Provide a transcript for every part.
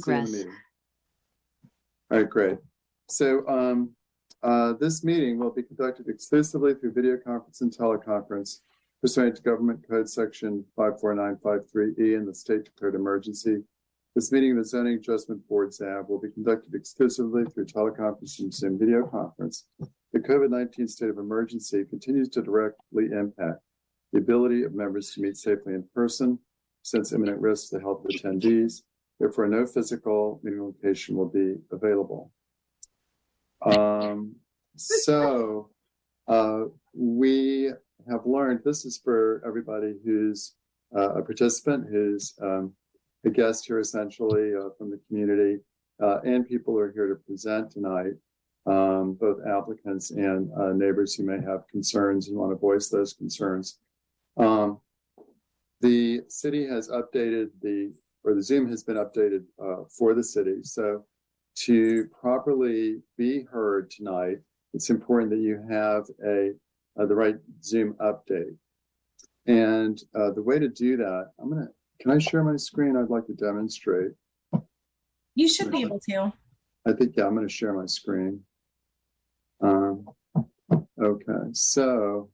Progress. See you in the meeting. All right, great. So this meeting will be conducted exclusively through video conference and teleconference pursuant to Government Code Section 54953E and the state declared emergency. This meeting of the Zoning Adjustment Board ZAB will be conducted exclusively through teleconference and Zoom video conference. The COVID-19 state of emergency continues to directly impact the ability of members to meet safely in person, since imminent risk to the health of attendees. Therefore, no physical meeting location will be available. We have learned, this is for everybody who's a participant, who's a guest here essentially from the community, and people who are here to present tonight, both applicants and neighbors who may have concerns and want to voice those concerns. The city has updated the Zoom has been updated for the city. So to properly be heard tonight, it's important that you have the right Zoom update. And the way to do that, can I share my screen? I'd like to demonstrate. You should be able to. I think, yeah, I'm going to share my screen. Okay, so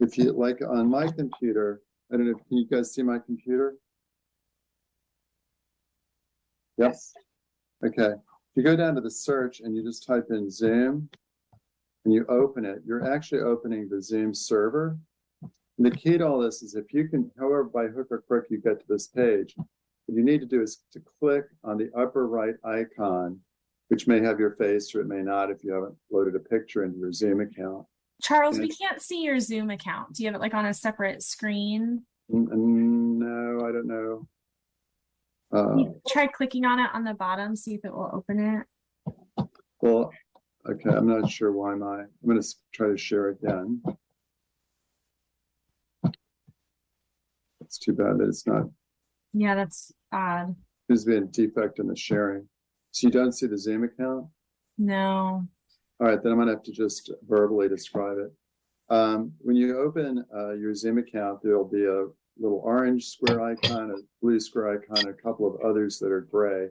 if you like on my computer, I don't know, can you guys see my computer? Yes. Okay. If you go down to the search and you just type in Zoom and you open it, you're actually opening the Zoom server. And the key to all this is if you can, however, by hook or crook, you get to this page, what you need to do is to click on the upper right icon, which may have your face or it may not if you haven't loaded a picture into your Zoom account. Charles, we can't see your Zoom account. Do you have it like on a separate screen? No, I don't know. Try clicking on it on the bottom, see if it will open it. Well, okay, I'm not sure why I'm going to try to share again. It's too bad that it's not. Yeah, that's odd. There's been a defect in the sharing. So you don't see the Zoom account? No. All right, then I'm going to have to just verbally describe it. When you open your Zoom account, there'll be a little orange square icon, a blue square icon, a couple of others that are gray.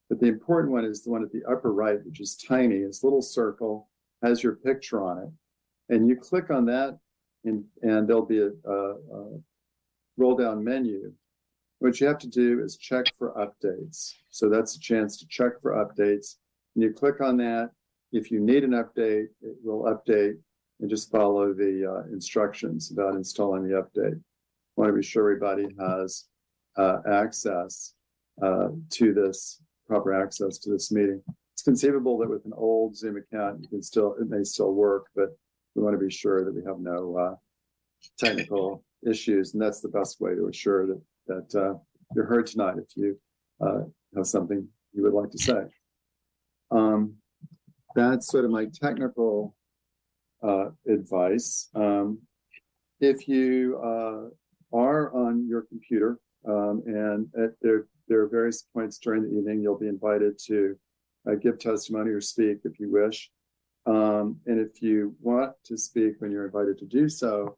But the important one is the one at the upper right, which is tiny. It's a little circle, has your picture on it. And you click on that, and there'll be a roll-down menu. What you have to do is check for updates. So that's a chance to check for updates. And you click on that. If you need an update, it will update and just follow the instructions about installing the update. I want to be sure everybody has access to this, proper access to this meeting. It's conceivable that with an old Zoom account, it may still work, but we want to be sure that we have no technical issues, and that's the best way to assure that you're heard tonight if you have something you would like to say. That's sort of my technical advice. If you are on your computer and there are various points during the evening, you'll be invited to give testimony or speak if you wish. And if you want to speak when you're invited to do so,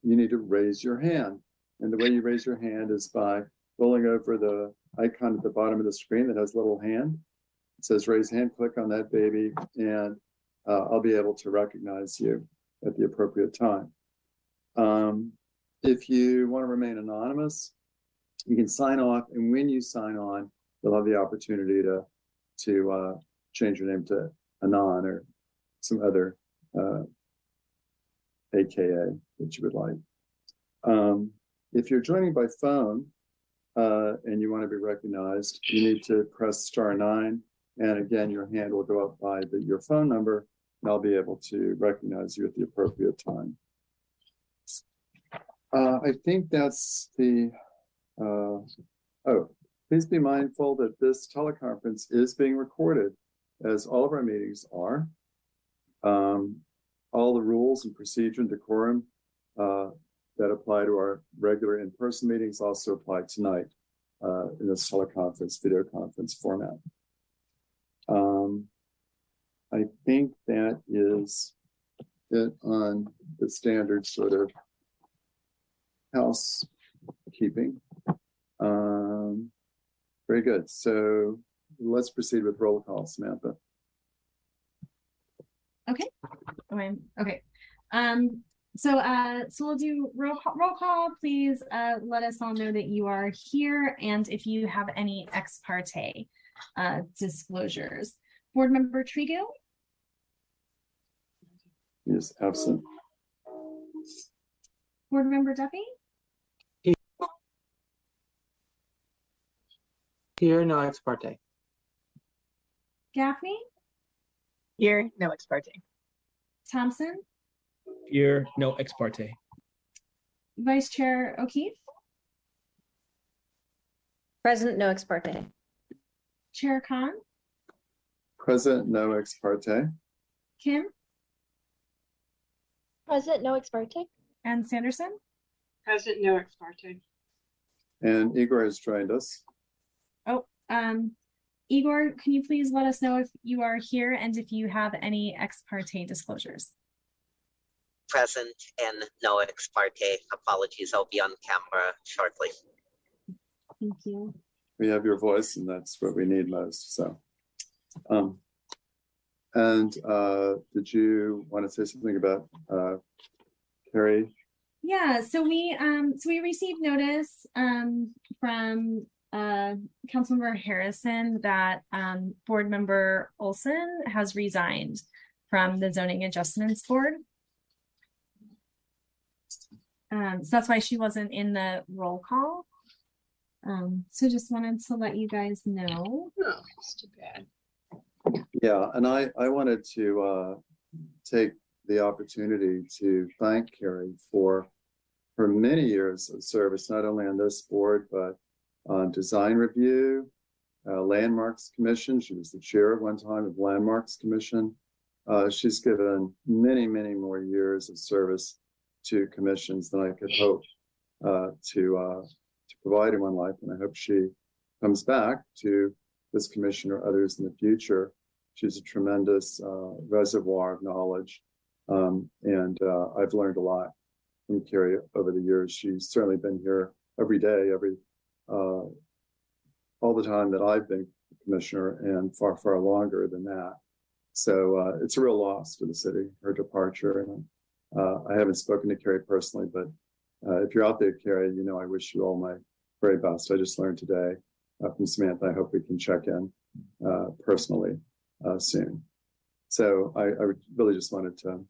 you need to raise your hand. And the way you raise your hand is by rolling over the icon at the bottom of the screen that has a little hand. It says raise hand, click on that baby, and I'll be able to recognize you at the appropriate time. If you want to remain anonymous, you can sign off, and when you sign on, you'll have the opportunity to change your name to Anon or some other AKA that you would like. If you're joining by phone and you want to be recognized, you need to press *9, and again, your hand will go up by your phone number, and I'll be able to recognize you at the appropriate time. I think that's the, please be mindful that this teleconference is being recorded, as all of our meetings are. All the rules and procedure and decorum that apply to our regular in-person meetings also apply tonight in this teleconference, video conference format. I think that is it on the standard sort of housekeeping. Very good. So let's proceed with roll call, Samantha. Okay. Okay. So we'll do roll call. Please let us all know that you are here and if you have any ex parte disclosures. Board Member Trigo? He is absent. Board Member Duffy? Here, no ex parte. Gaffney? Here, no ex parte. Thompson? Here, no ex parte. Vice Chair O'Keefe? Present, no ex parte. Chair Khan? Present, no ex parte. Kim? Present, no ex parte. And Sanderson? Present, no ex parte. And Igor has joined us. Oh, Igor, can you please let us know if you are here and if you have any ex parte disclosures? Present and no ex parte. Apologies, I'll be on camera shortly. Thank you. We have your voice, and that's what we need most. So, did you want to say something about Carrie? Yeah, so we received notice from Councilmember Harrison that Board Member Olson has resigned from the Zoning Adjustments Board. So that's why she wasn't in the roll call. So just wanted to let you guys know. Oh, it's too bad. Yeah, and I wanted to take the opportunity to thank Carrie for her many years of service, not only on this board, but on design review, Landmarks Commission. She was the chair at one time of Landmarks Commission. She's given many, many more years of service to commissions than I could hope to provide in one life. And I hope she comes back to this commission or others in the future. She's a tremendous reservoir of knowledge. And I've learned a lot from Carrie over the years. She's certainly been here every day, all the time that I've been commissioner, and far, far longer than that. So it's a real loss to the city, her departure. And I haven't spoken to Carrie personally, but if you're out there, Carrie, you know I wish you all my very best. I just learned today from Samantha. I hope we can check in personally soon. So I really just wanted to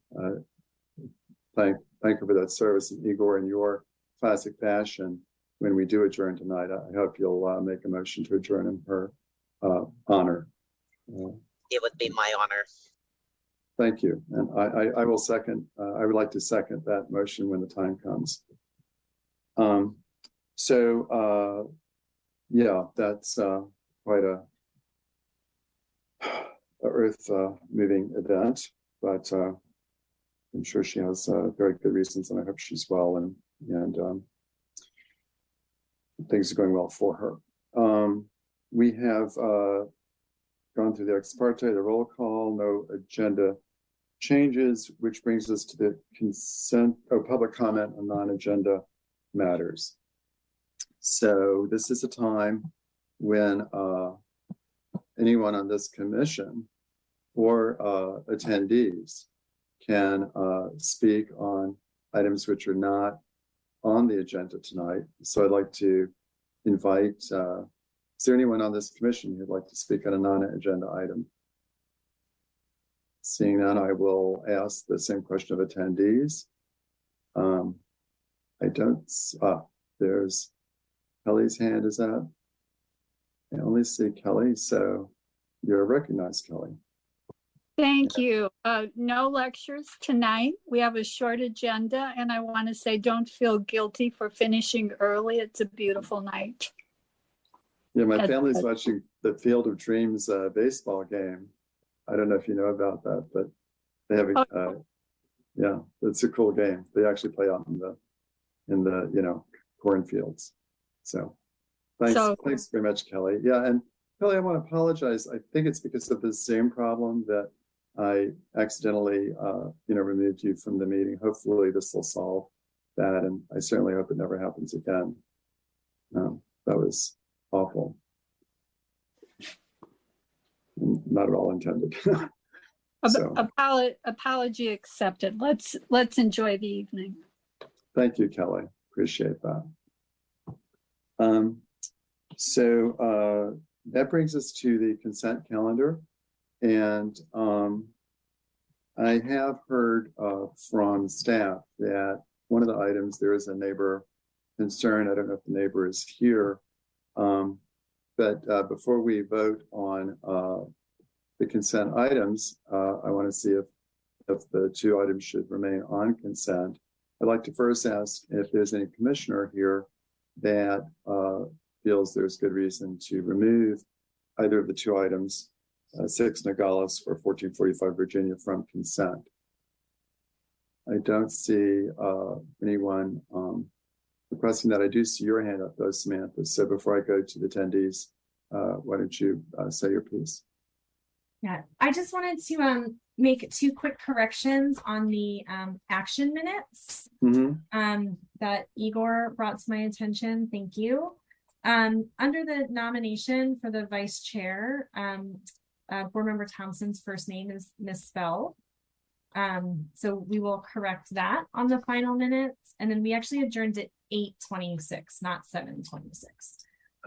thank her for that service. And Igor, in your classic fashion, when we do adjourn tonight, I hope you'll make a motion to adjourn in her honor. It would be my honor. Thank you. And I will second, I would like to second that motion when the time comes. Yeah, that's quite a earth moving event, but I'm sure she has very good reasons, and I hope she's well and things are going well for her. We have gone through the ex parte, the roll call, no agenda changes, which brings us to the consent or public comment on non-agenda matters. So this is a time when anyone on this commission or attendees can speak on items which are not on the agenda tonight. So I'd like to invite, is there anyone on this commission who'd like to speak on a non-agenda item? Seeing none, I will ask the same question of attendees. I don't, there's Kelly's hand is up. I only see Kelly, so you're recognized, Kelly. Thank you. No lectures tonight. We have a short agenda, and I want to say don't feel guilty for finishing early. It's a beautiful night. Yeah, my family's watching the Field of Dreams baseball game. I don't know if you know about that, but they have a, yeah, it's a cool game. They actually play out in the you know, cornfields. So thanks very much, Kelly. Yeah, and Kelly, I want to apologize. I think it's because of the Zoom problem that I accidentally, you know, removed you from the meeting. Hopefully this will solve that, and I certainly hope it never happens again. That was awful. not at all intended. So, Apology accepted. Let's enjoy the evening. thank you, Kelly. Appreciate that. So that brings us to the consent calendar. And I have heard from staff that one of the items, there is a neighbor concern. I don't know if the neighbor is here. But before we vote on the consent items, I want to see if the two items should remain on consent. I'd like to first ask if there's any commissioner here that feels there's good reason to remove either of the two items, 6 Nogales or 1445 Virginia, from consent. I don't see anyone requesting that. I do see your hand up though, Samantha. So before I go to the attendees, why don't you say your piece? Yeah, I just wanted to make two quick corrections on the action minutes that Igor brought to my attention. Thank you. Under the nomination for the vice chair, board member Thompson's first name is misspelled. So we will correct that on the final minutes. And then we actually adjourned at 8:26, not 7:26.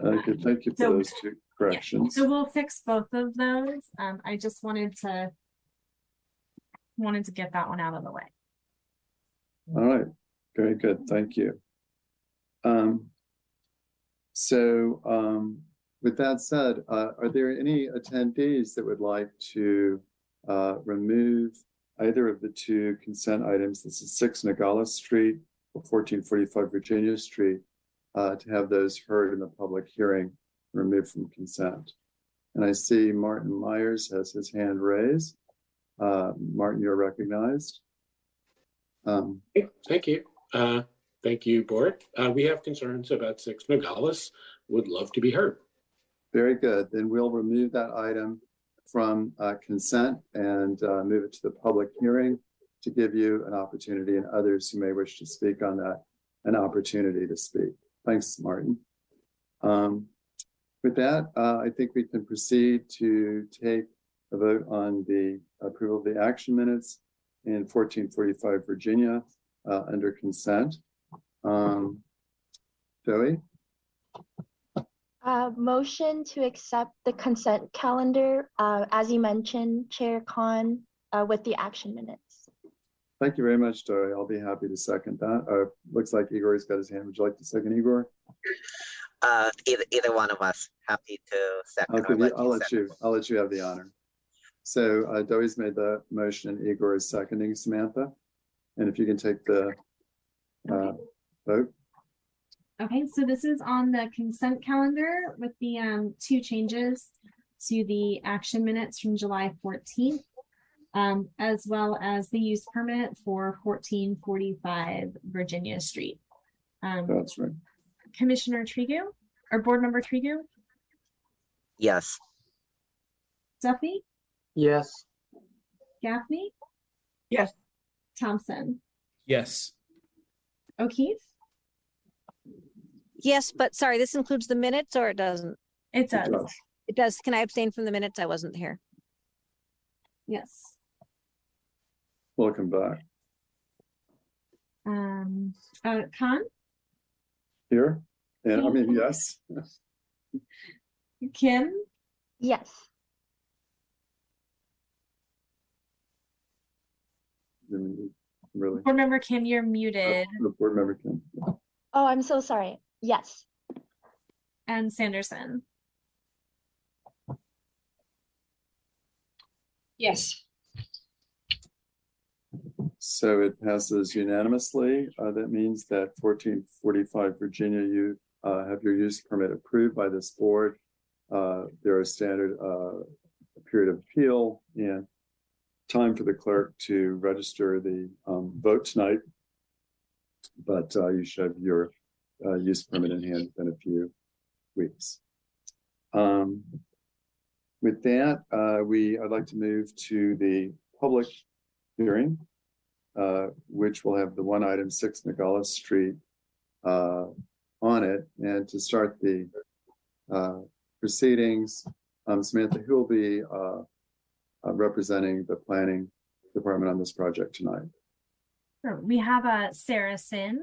Okay, thank you for those two corrections. Yeah, so we'll fix both of those. I just wanted to get that one out of the way. All right, very good, thank you. With that said, are there any attendees that would like to remove either of the two consent items? This is 6 Nogales Street or 1445 Virginia Street, to have those heard in the public hearing, removed from consent. And I see Martin Myers has his hand raised. Martin, you're recognized. Thank you. Thank you, board. We have concerns about 6 Nogales. Would love to be heard. Very good. Then we'll remove that item from consent and move it to the public hearing to give you an opportunity, and others who may wish to speak on that, an opportunity to speak. Thanks, Martin. With that, I think we can proceed to take a vote on the approval of the action minutes in 1445 Virginia under consent. Joey? Motion to accept the consent calendar, as you mentioned, Chair Khan, with the action minutes. Thank you very much, Dory. I'll be happy to second that. Looks like Igor's got his hand. Would you like to second, Igor? Either one of us. Happy to second. I'll let you have the honor. So Dory's made the motion and Igor is seconding. Samantha, and if you can take the vote. Okay, so this is on the consent calendar with the two changes to the action minutes from July 14th, as well as the use permit for 1445 Virginia Street. That's right. Commissioner Trigu, or Board Member Trigu? Yes. Duffy? Yes. Gaffney? Yes. Thompson? Yes. O'Keefe? Yes, but sorry, this includes the minutes or it doesn't? It does. It does. Can I abstain from the minutes? I wasn't here. Yes. Welcome back. Khan? Here? And I mean, yes. Kim? Yes. Really? Board Member Kim, you're muted. Board Member Kim. Oh, I'm so sorry. Yes. And Sanderson? Yes. So it passes unanimously. That means that 1445 Virginia, you have your use permit approved by this board. There are standard period of appeal and time for the clerk to register the vote tonight. But you should have your use permit in hand in a few weeks. With that, I'd like to move to the public hearing, which will have the one item 6 Nogales Street on it. And to start the proceedings, Samantha, who will be representing the planning department on this project tonight? Sure. We have Sarah Sin,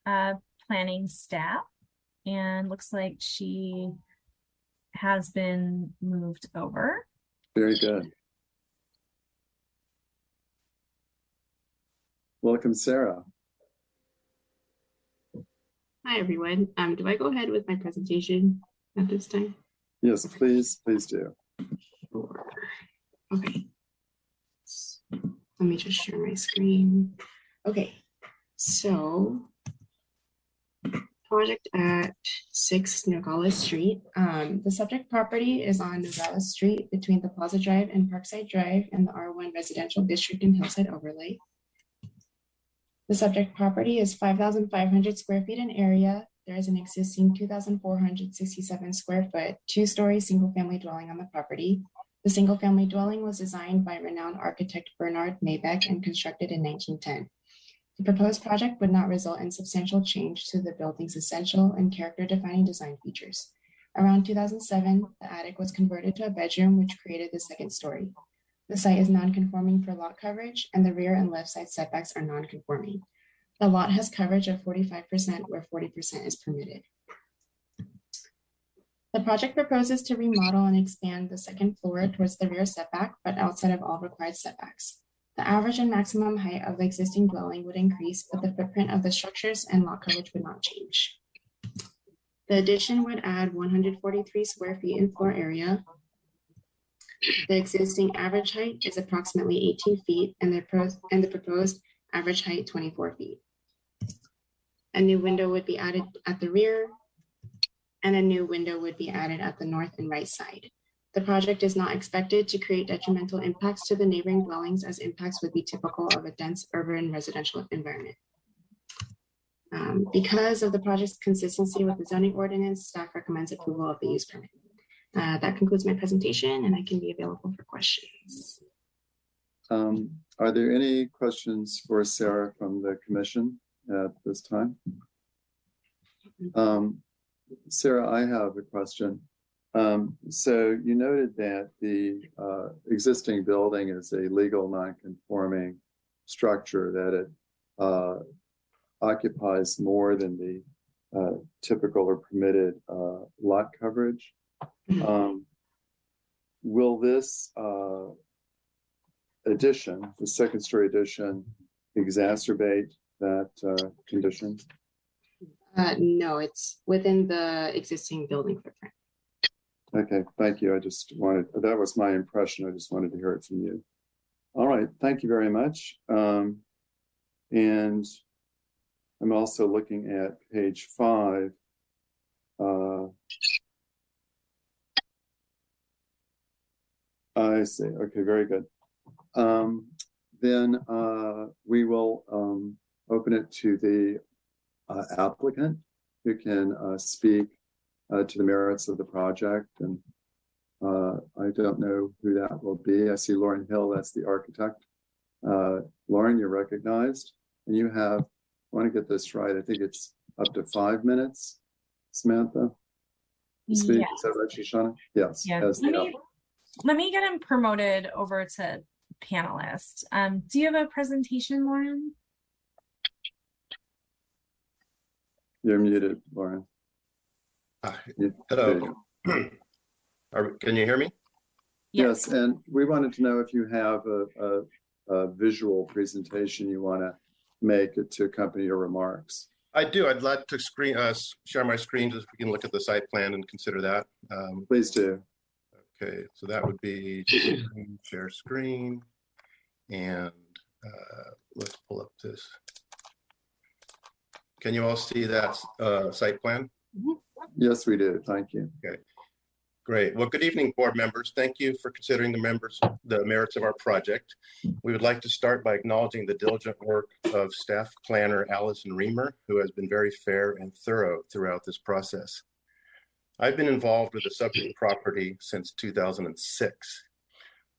planning staff, and looks like she has been moved over. Very good. Welcome, Sarah. Hi, everyone. Do I go ahead with my presentation at this time? Yes, please do. Sure. Okay. Let me just share my screen. Okay, so project at 6 Nogales Street. The subject property is on Nogales Street between the Plaza Drive and Parkside Drive and the R1 Residential District and Hillside Overlay. The subject property is 5,500 square feet in area. There is an existing 2,467 square foot, two-story single-family dwelling on the property. The single-family dwelling was designed by renowned architect Bernard Maybeck and constructed in 1910. The proposed project would not result in substantial change to the building's essential and character-defining design features. Around 2007, the attic was converted to a bedroom, which created the second story. The site is non-conforming for lot coverage, and the rear and left side setbacks are non-conforming. The lot has coverage of 45%, where 40% is permitted. The project proposes to remodel and expand the second floor towards the rear setback, but outside of all required setbacks. The average and maximum height of the existing dwelling would increase, but the footprint of the structures and lot coverage would not change. The addition would add 143 square feet in floor area. The existing average height is approximately 18 feet, and the proposed average height 24 feet. A new window would be added at the rear, and a new window would be added at the north and right side. The project is not expected to create detrimental impacts to the neighboring dwellings, as impacts would be typical of a dense urban residential environment. Because of the project's consistency with the zoning ordinance, staff recommends approval of the use permit. That concludes my presentation, and I can be available for questions. Are there any questions for Sarah from the commission at this time? Sarah, I have a question. So you noted that the existing building is a legal non-conforming structure, that it occupies more than the typical or permitted lot coverage. Will this addition, the second story addition, exacerbate that condition? No, it's within the existing building footprint. Okay, thank you. I just wanted, that was my impression. I just wanted to hear it from you. All right, thank you very much. And I'm also looking at page 5. I see. Okay, very good. Then we will open it to the applicant, who can speak to the merits of the project. And I don't know who that will be. I see Lauren Hill, that's the architect. Lauren, you're recognized. And you have, I want to get this right, I think it's up to 5 minutes, Samantha? Speak. Yes. Is that right, Shoshana? Yes. Yeah. Let me get him promoted over to panelist. Do you have a presentation, Lauren? You're muted, Lauren. Hello. Can you hear me? Yes, and we wanted to know if you have a visual presentation you want to make to accompany your remarks. I do. I'd like to share my screen just so we can look at the site plan and consider that. Please do. Okay, so that would be share screen, and let's pull up this. Can you all see that site plan? Yes, we do. Thank you. Okay, great. Well, good evening, board members. Thank you for considering the merits of our project. We would like to start by acknowledging the diligent work of staff planner Allison Reamer, who has been very fair and thorough throughout this process. I've been involved with the subject property since 2006,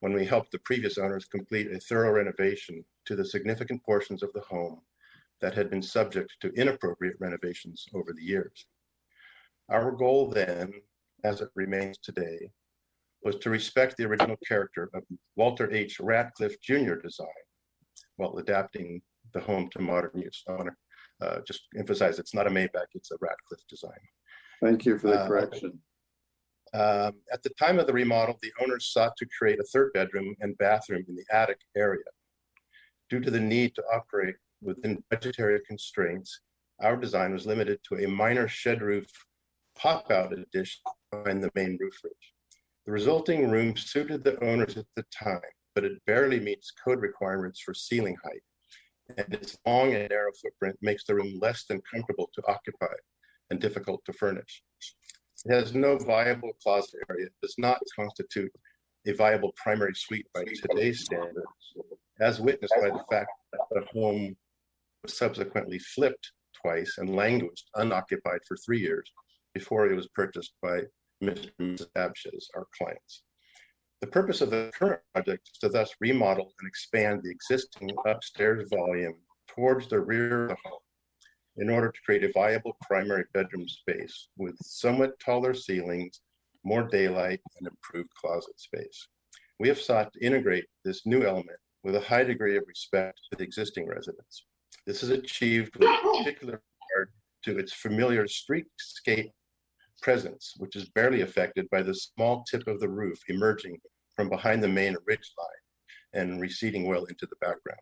when we helped the previous owners complete a thorough renovation to the significant portions of the home that had been subject to inappropriate renovations over the years. Our goal then, as it remains today, was to respect the original character of Walter H. Radcliffe Jr. design while adapting the home to modern use. I want to just emphasize it's not a Maybach, it's a Radcliffe design. Thank you for the correction. At the time of the remodel, the owners sought to create a third bedroom and bathroom in the attic area. Due to the need to operate within budgetary constraints, our design was limited to a minor shed roof pop-out addition behind the main roof ridge. The resulting room suited the owners at the time, but it barely meets code requirements for ceiling height, and its long and narrow footprint makes the room less than comfortable to occupy and difficult to furnish. It has no viable closet area. It does not constitute a viable primary suite by today's standards, as witnessed by the fact that the home was subsequently flipped twice and languished unoccupied for 3 years before it was purchased by Mr. and Mrs. Abshes, our clients. The purpose of the current project is to thus remodel and expand the existing upstairs volume towards the rear of the home in order to create a viable primary bedroom space with somewhat taller ceilings, more daylight, and improved closet space. We have sought to integrate this new element with a high degree of respect to the existing residents. This is achieved with particular regard to its familiar streetscape presence, which is barely affected by the small tip of the roof emerging from behind the main ridge line and receding well into the background.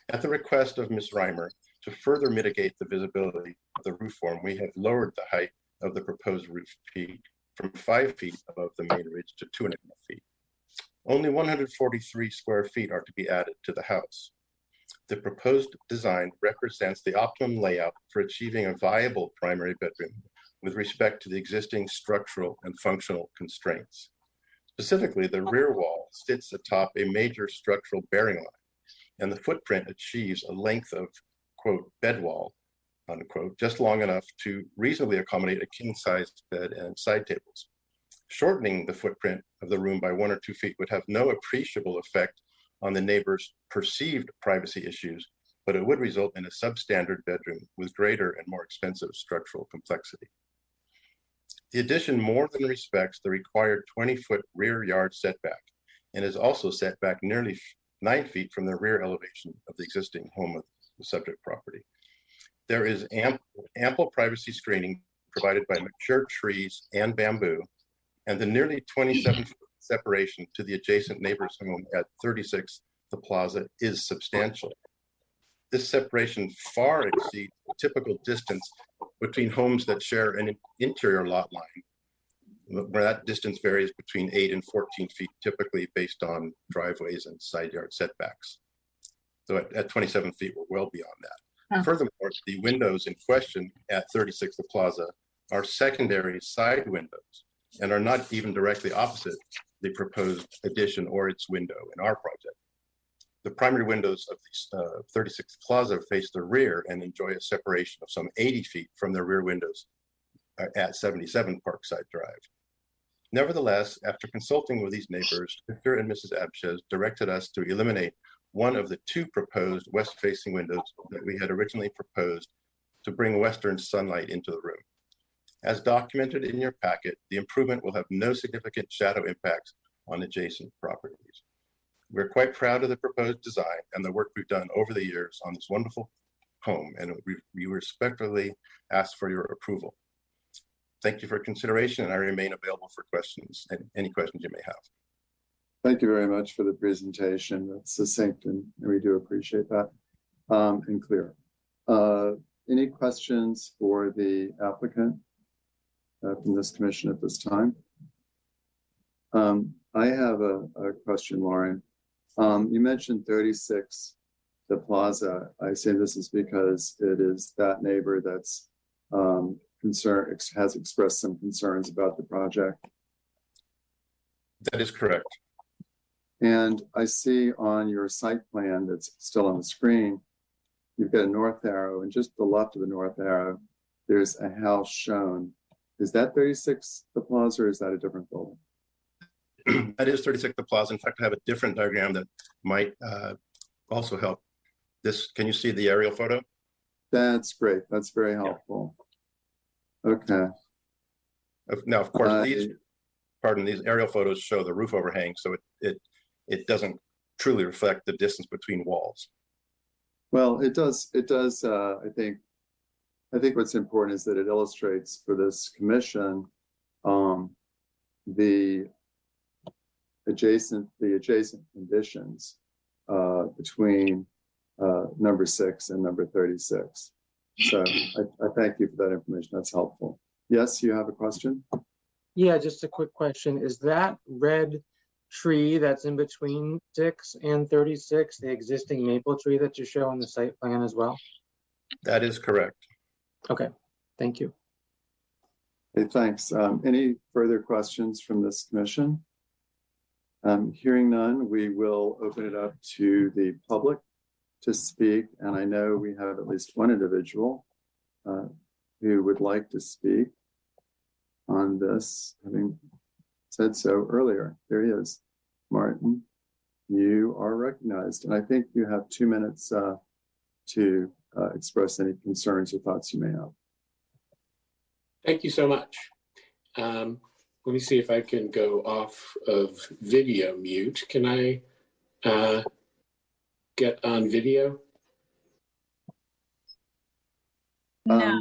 At the request of Ms. Reimer, to further mitigate the visibility of the roof form, we have lowered the height of the proposed roof peak from 5 feet above the main ridge to 2.5 feet. Only 143 square feet are to be added to the house. The proposed design represents the optimum layout for achieving a viable primary bedroom with respect to the existing structural and functional constraints. Specifically, the rear wall sits atop a major structural bearing line, and the footprint achieves a length of, quote, bed wall, unquote, just long enough to reasonably accommodate a king-sized bed and side tables. Shortening the footprint of the room by 1 or 2 feet would have no appreciable effect on the neighbor's perceived privacy issues, but it would result in a substandard bedroom with greater and more expensive structural complexity. The addition more than respects the required 20-foot rear yard setback and is also set back nearly 9 feet from the rear elevation of the existing home of the subject property. There is ample privacy screening provided by mature trees and bamboo, and the nearly 27-foot separation to the adjacent neighbor's home at 36 The Plaza is substantial. This separation far exceeds the typical distance between homes that share an interior lot line, where that distance varies between 8 and 14 feet, typically based on driveways and side yard setbacks. So at 27 feet, we're well beyond that. Furthermore, the windows in question at 36 The Plaza are secondary side windows and are not even directly opposite the proposed addition or its window in our project. The primary windows of the 36th Plaza face the rear and enjoy a separation of some 80 feet from the rear windows at 77 Parkside Drive. Nevertheless, after consulting with these neighbors, Mr. and Mrs. Abshes directed us to eliminate one of the 2 proposed west-facing windows that we had originally proposed to bring western sunlight into the room. As documented in your packet, the improvement will have no significant shadow impacts on adjacent properties. We're quite proud of the proposed design and the work we've done over the years on this wonderful home, and we respectfully ask for your approval. Thank you for consideration, and I remain available for questions and any questions you may have. Thank you very much for the presentation. That's succinct, and we do appreciate that and clear. Any questions for the applicant from this commission at this time? I have a question, Lauren. You mentioned 36 The Plaza. I say this is because it is that neighbor that's has expressed some concerns about the project. That is correct. And I see on your site plan that's still on the screen, you've got a north arrow, and just to the left of the north arrow, there's a house shown. Is that 36 The Plaza, or is that a different building? That is 36 The Plaza. In fact, I have a different diagram that might also help. This, can you see the aerial photo? That's great. That's very helpful. Okay. Now, of course, pardon, these aerial photos show the roof overhang, so it doesn't truly reflect the distance between walls. Well, it does. I think what's important is that it illustrates for this commission the adjacent conditions between number 6 and number 36. So I thank you for that information. That's helpful. Yes, you have a question? Yeah, just a quick question. Is that red tree that's in between 6 and 36 the existing maple tree that you show on the site plan as well? That is correct. Okay, thank you. Okay, thanks. Any further questions from this commission? Hearing none, we will open it up to the public to speak. And I know we have at least one individual who would like to speak on this, having said so earlier. There he is. Martin, you are recognized. And I think you have 2 minutes to express any concerns or thoughts you may have. Thank you so much. Let me see if I can go off of video mute. Can I get on video? No,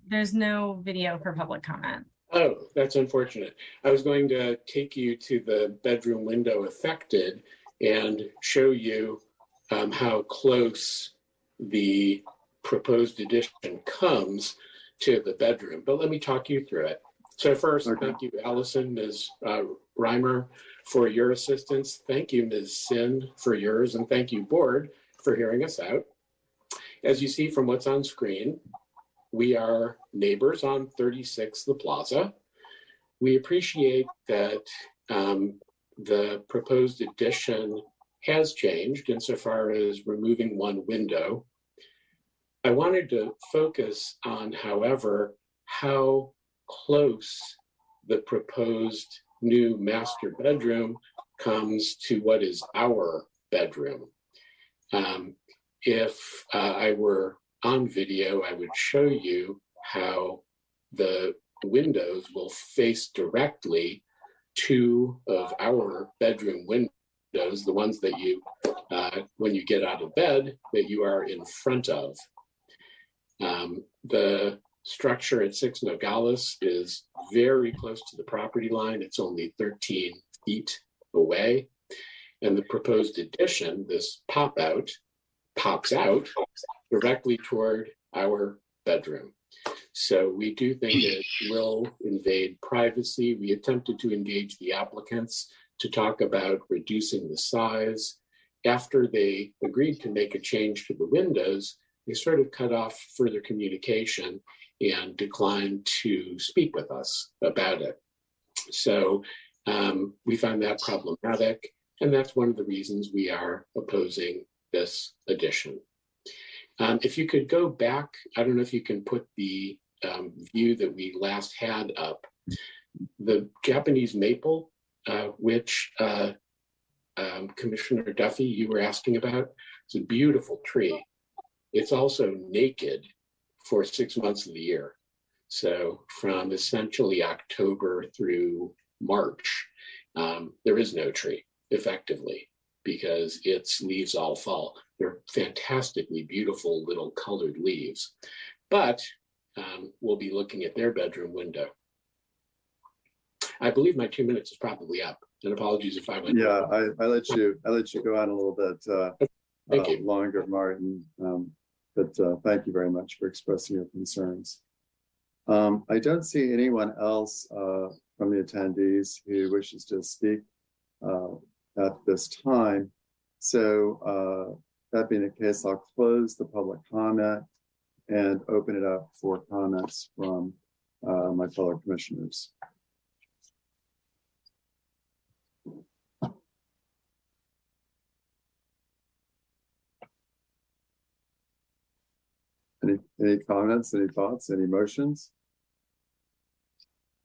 there's no video for public comment. Oh, that's unfortunate. I was going to take you to the bedroom window affected and show you how close the proposed addition comes to the bedroom, but let me talk you through it. So first, thank you, Allison, Ms. Reimer, for your assistance. Thank you, Ms. Sin, for yours, and thank you, board, for hearing us out. As you see from what's on screen, we are neighbors on 36 The Plaza. We appreciate that the proposed addition has changed insofar as removing one window. I wanted to focus on, however, how close the proposed new master bedroom comes to what is our bedroom. If I were on video, I would show you how the windows will face directly two of our bedroom windows, the ones that you, when you get out of bed, that you are in front of. The structure at 6 Nogales is very close to the property line. It's only 13 feet away. And the proposed addition, this pops out directly toward our bedroom. So we do think it will invade privacy. We attempted to engage the applicants to talk about reducing the size. After they agreed to make a change to the windows, they sort of cut off further communication and declined to speak with us about it. So we find that problematic, and that's one of the reasons we are opposing this addition. If you could go back, I don't know if you can put the view that we last had up. The Japanese maple, which Commissioner Duffy, you were asking about, it's a beautiful tree. It's also naked for 6 months of the year. So from essentially October through March, there is no tree effectively because its leaves all fall. They're fantastically beautiful little colored leaves, but we'll be looking at their bedroom window. I believe my 2 minutes is probably up, and apologies if I went. Yeah, I let you go on a little bit longer, Martin. But thank you very much for expressing your concerns. I don't see anyone else from the attendees who wishes to speak at this time. So that being the case, I'll close the public comment and open it up for comments from my fellow commissioners. Any comments, any thoughts, any motions?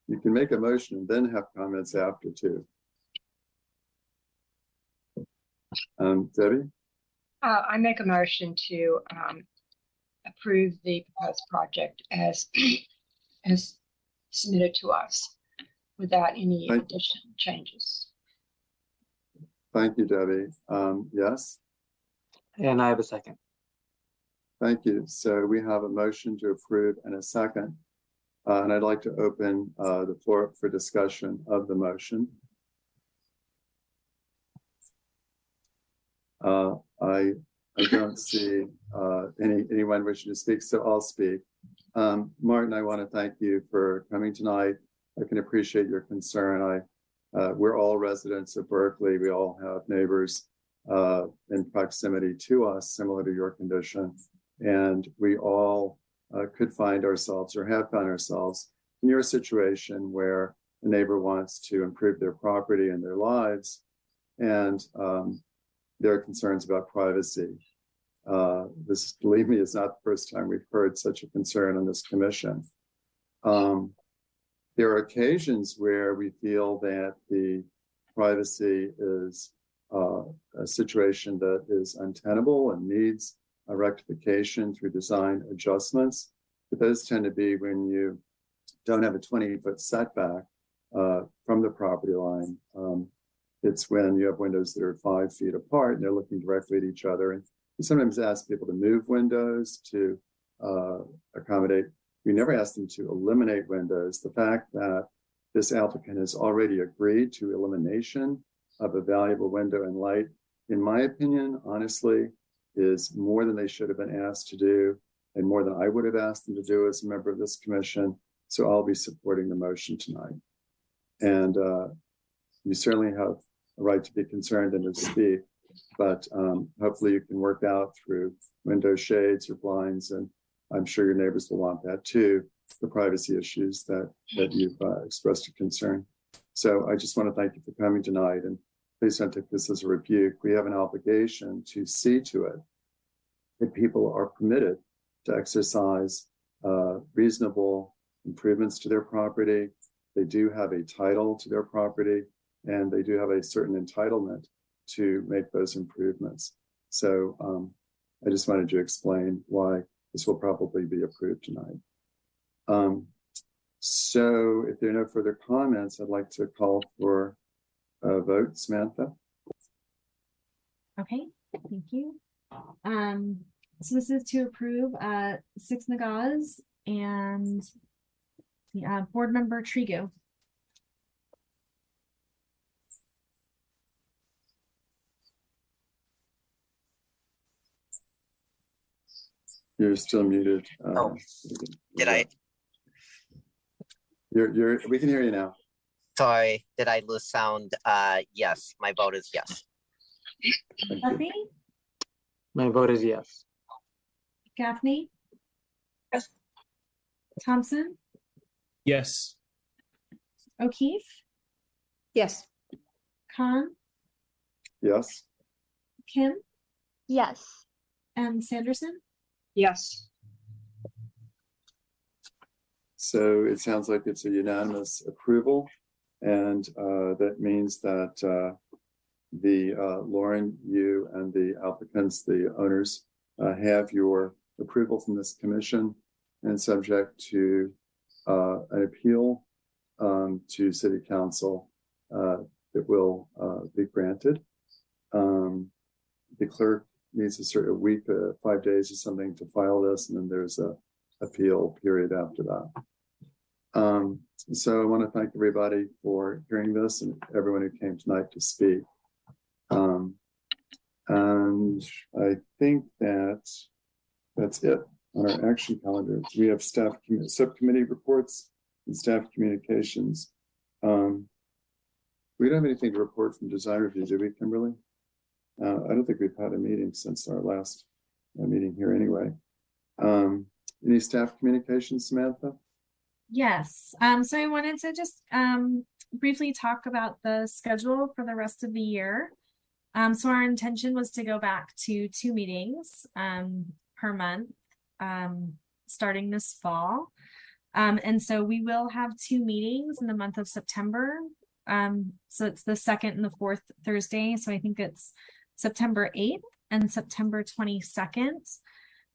You can make a motion and then have comments after too. Debbie? I make a motion to approve the proposed project as submitted to us without any Thank- additional changes. Thank you, Debbie. Yes, And I have a second. thank you. So we have a motion to approve and a second. And I'd like to open the floor for discussion of the motion. I don't see anyone wishing to speak, so I'll speak. Martin, I want to thank you for coming tonight. I can appreciate your concern. We're all residents of Berkeley. We all have neighbors in proximity to us, similar to your condition. And we all could find ourselves or have found ourselves in your situation where a neighbor wants to improve their property and their lives. And there are concerns about privacy. This, believe me, is not the first time we've heard such a concern on this commission. There are occasions where we feel that the privacy is a situation that is untenable and needs a rectification through design adjustments. But those tend to be when you don't have a 20-foot setback from the property line. It's when you have windows that are 5 feet apart and they're looking directly at each other. And we sometimes ask people to move windows to accommodate. We never ask them to eliminate windows. The fact that this applicant has already agreed to elimination of a valuable window and light, in my opinion, honestly, is more than they should have been asked to do and more than I would have asked them to do as a member of this commission. So I'll be supporting the motion tonight. And you certainly have a right to be concerned and to speak, but hopefully you can work out through window shades or blinds, and I'm sure your neighbors will want that too, the privacy issues that you've expressed a concern. So I just want to thank you for coming tonight, and please don't take this as a rebuke. We have an obligation to see to it that people are permitted to exercise reasonable improvements to their property. They do have a title to their property, and they do have a certain entitlement to make those improvements. So I just wanted to explain why this will probably be approved tonight. So if there are no further comments, I'd like to call for a vote. Samantha? Okay, thank you. So this is to approve 6 Nagaz and the board member Trigo. You're still muted. Did I? We can hear you now. Sorry, did I lose sound? Yes, my vote is yes. Duffy? My vote is yes. Gaffney? Yes. Thompson? Yes. O'Keefe? Yes. Khan? Yes. Kim? Yes. And Sanderson? Yes. So it sounds like it's a unanimous approval, and that means that Lauren, you and the applicants, the owners, have your approval from this commission, and subject to an appeal to City Council that will be granted. The clerk needs a week, 5 days or something to file this, and then there's a appeal period after that. So I want to thank everybody for hearing this and everyone who came tonight to speak. And I think that's it on our action calendar. We have staff subcommittee reports and staff communications. We don't have anything to report from design review, do we, Kimberly? I don't think we've had a meeting since our last meeting here anyway. Any staff communications, Samantha? Yes. So I wanted to just briefly talk about the schedule for the rest of the year. So our intention was to go back to 2 meetings per month starting this fall. And so we will have 2 meetings in the month of September. So it's the 2nd and the 4th Thursday. So I think it's September 8th and September 22nd.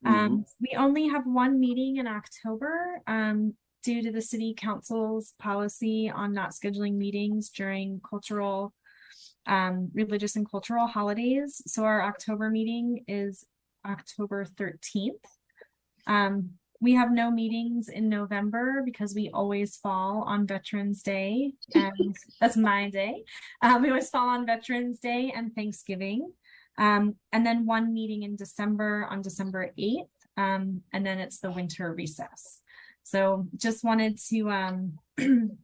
We only have 1 meeting in October due to the city council's policy on not scheduling meetings during cultural, religious and cultural holidays. So our October meeting is October 13th. We have no meetings in November because we always fall on Veterans Day, and that's my day. We always fall on Veterans Day and Thanksgiving. And then one meeting in December on December 8th, and then it's the winter recess. So just wanted to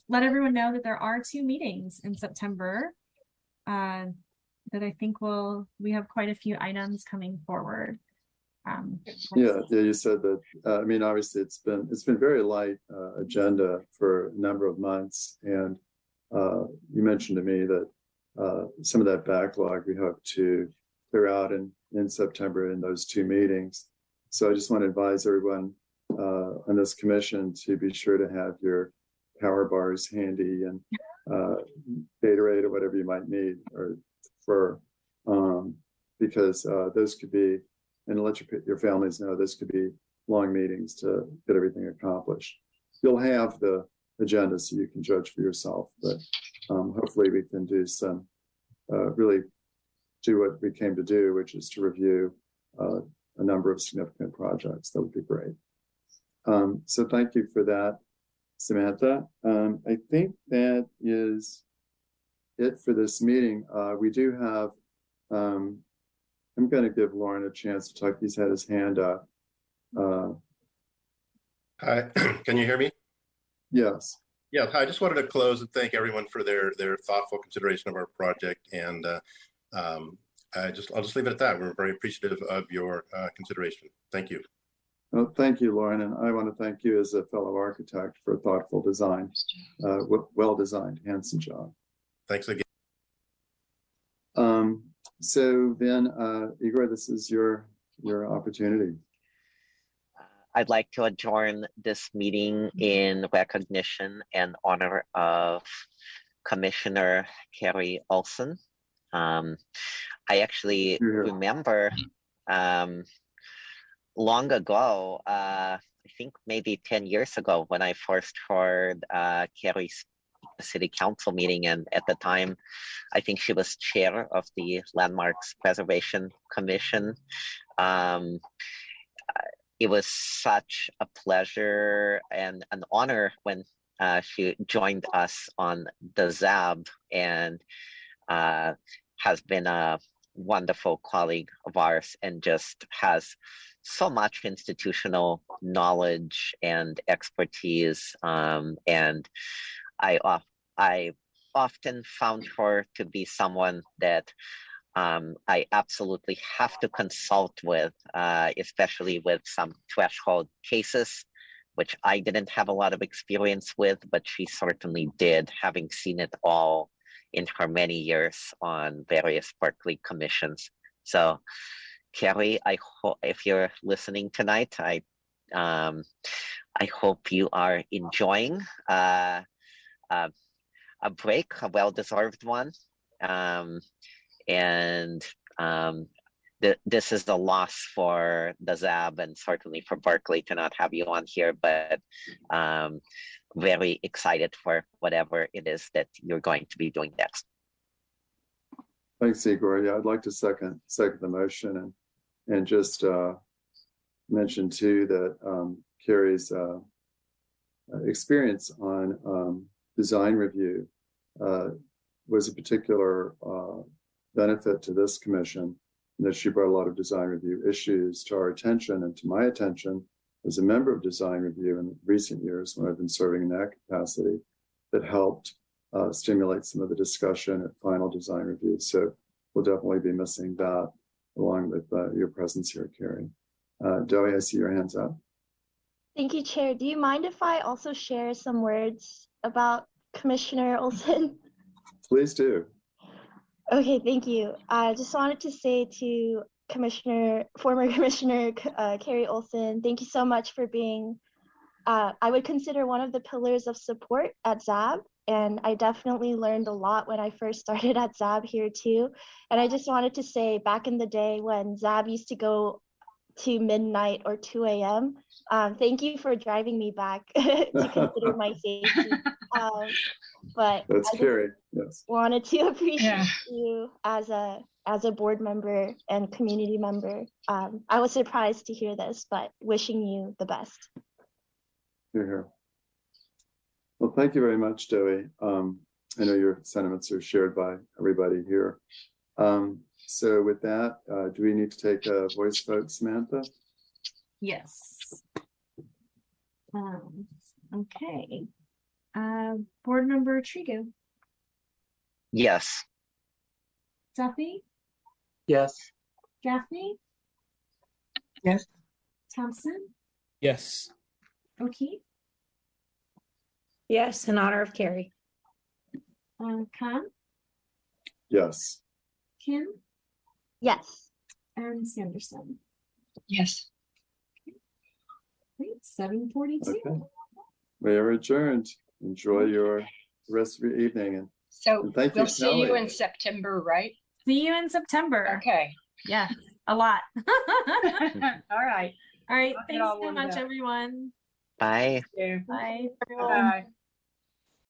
let everyone know that there are 2 meetings in September that I think we have quite a few items coming forward. Yeah, you said that. I mean, obviously, it's been very light agenda for a number of months, and you mentioned to me that some of that backlog we hope to clear out in September in those 2 meetings. So I just want to advise everyone on this commission to be sure to have your power bars handy and Gatorade or whatever you might need or for because those could be. And let your families know this could be long meetings to get everything accomplished. You'll have the agenda so you can judge for yourself, but hopefully we can do some, really do what we came to do, which is to review a number of significant projects. That would be great. So thank you for that, Samantha. I think that is it for this meeting. We do have, I'm going to give Lauren a chance to talk. He's had his hand up. Hi, can you hear me? Yes. Yeah, I just wanted to close and thank everyone for their thoughtful consideration of our project. And I'll just leave it at that. We're very appreciative of your consideration. Thank you. Well, thank you, Lauren. And I want to thank you as a fellow architect for thoughtful design, well-designed, handsome job. Thanks again. So then, Igor, this is your opportunity. I'd like to adjourn this meeting in recognition and honor of Commissioner Carrie Olson. I actually remember long ago, I think maybe 10 years ago, when I first heard Carrie's city council meeting, and at the time I think she was chair of the Landmarks Preservation Commission. It was such a pleasure and an honor when she joined us on the ZAB, and has been a wonderful colleague of ours and just has so much institutional knowledge and expertise, and I often found her to be someone that I absolutely have to consult with, especially with some threshold cases, which I didn't have a lot of experience with, but she certainly did, having seen it all in her many years on various Berkeley commissions. So, Carrie, I hope if you're listening tonight, I hope you are enjoying a break, a well-deserved one, and this is the loss for the ZAB and certainly for Berkeley to not have you on here, but very excited for whatever it is that you're going to be doing next. Thanks, Igor. Yeah, I'd like to second the motion and just mention too that Carrie's experience on design review was a particular benefit to this commission, and that she brought a lot of design review issues to our attention and to my attention as a member of design review in recent years when I've been serving in that capacity, that helped stimulate some of the discussion at final design review. So we'll definitely be missing that along with your presence here, Carrie. Dowie, I see your hands up. Thank you, Chair. Do you mind if I also share some words about Commissioner Olson? Please do. Okay, thank you. I just wanted to say to former Commissioner Carrie Olson, thank you so much for being, I would consider one of the pillars of support at ZAB. And I definitely learned a lot when I first started at ZAB here too. And I just wanted to say, back in the day when ZAB used to go to midnight or 2 a.m. Thank you for driving me back to consider my safety. But That's I just Carrie, yes. wanted to appreciate Yeah. you as a board member and community member. I was surprised to hear this, but wishing you the best. You're here. Well, thank you very much, Joey. I know your sentiments are shared by everybody here. So with that, do we need to take a voice vote, Samantha? Yes. Okay. Board member Trigo, Yes. Duffy, Yes. Gaffney, Yes. Thompson, Yes. O'Keefe, Yes, in honor of Carrie. Khan, Yes. Kim, Yes. and Sanderson. Yes. Great, 7:42. Okay. We are adjourned. Enjoy your rest of your evening, and So thank you, we'll see you Sally. in September, right? See you in September. Okay. Yeah, a lot. All right. All right, I'll get thanks all so warmed much, up. everyone. Bye. Yeah. Bye. Bye.